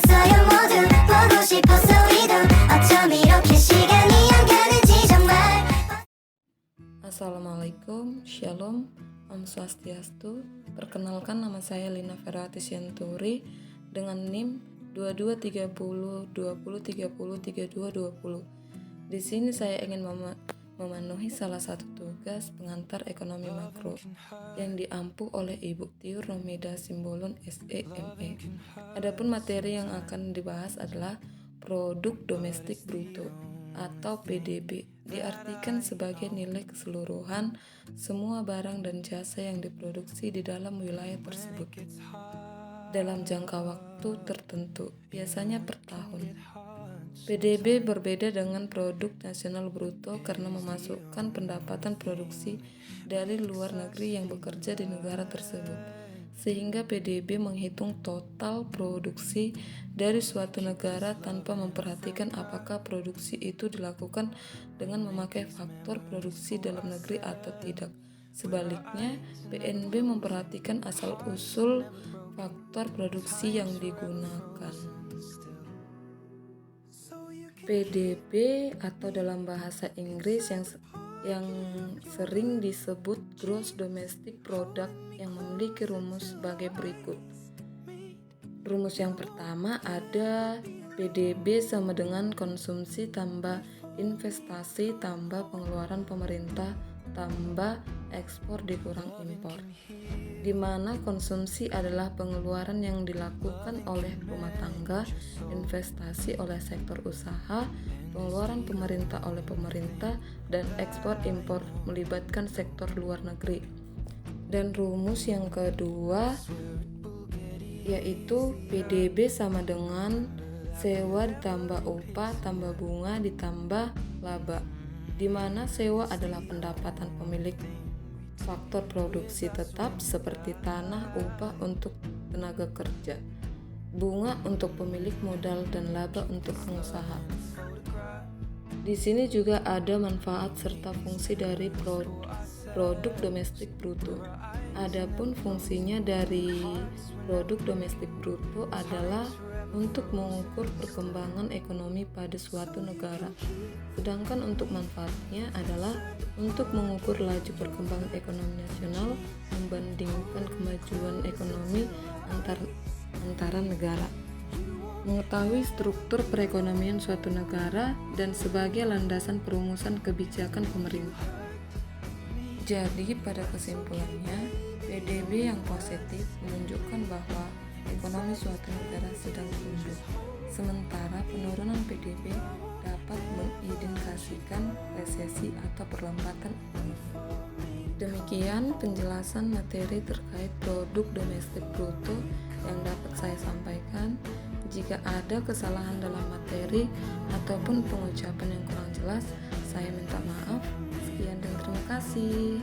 있어요 모두 보고 싶었어 우리도 어쩜 이렇게 시간이 안 가는지 정말. Assalamualaikum, Shalom, Om Swastiastu. Perkenalkan, nama saya Lina Ferrati Sianturi dengan NIM 223020303220. Di sini saya ingin memenuhi salah satu tugas pengantar ekonomi makro yang diampu oleh Ibu Tiur Romida Simbolon SEME. Adapun materi yang akan dibahas adalah produk domestik bruto atau PDB, diartikan sebagai nilai keseluruhan semua barang dan jasa yang diproduksi di dalam wilayah tersebut dalam jangka waktu tertentu, biasanya per tahun. PDB berbeda dengan produk nasional bruto karena memasukkan pendapatan produksi dari luar negeri yang bekerja di negara tersebut, sehingga PDB menghitung total produksi dari suatu negara tanpa memperhatikan apakah produksi itu dilakukan dengan memakai faktor produksi dalam negeri atau tidak. Sebaliknya, PNB memperhatikan asal-usul faktor produksi yang digunakan. PDB atau dalam bahasa Inggris yang sering disebut Gross Domestic Product yang memiliki rumus sebagai berikut. Rumus yang pertama ada PDB sama dengan konsumsi tambah investasi tambah pengeluaran pemerintah tambah ekspor dikurang impor, di mana konsumsi adalah pengeluaran yang dilakukan oleh rumah tangga, investasi oleh sektor usaha, pengeluaran pemerintah oleh pemerintah, dan ekspor impor melibatkan sektor luar negeri. Dan rumus yang kedua yaitu PDB sama dengan sewa ditambah upah tambah bunga ditambah laba, di mana sewa adalah pendapatan pemilik faktor produksi tetap seperti tanah, upah untuk tenaga kerja, bunga untuk pemilik modal, dan laba untuk pengusaha. Di sini juga ada manfaat serta fungsi dari produk domestik bruto. Adapun fungsinya dari produk domestik bruto adalah untuk mengukur perkembangan ekonomi pada suatu negara. Sedangkan untuk manfaatnya adalah untuk mengukur laju perkembangan ekonomi nasional membandingkan kemajuan ekonomi antara negara. Mengetahui struktur perekonomian suatu negara dan sebagai landasan perumusan kebijakan pemerintah. Jadi pada kesimpulannya, PDB yang positif menunjukkan bahwa ekonomi suatu negara sedang tumbuh, sementara penurunan PDB dapat mengindikasikan resesi atau perlambatan ekonomi. Demikian penjelasan materi terkait produk domestik bruto yang dapat saya sampaikan. Jika ada kesalahan dalam materi ataupun pengucapan yang kurang jelas, saya minta maaf. Sekian dan terima kasih.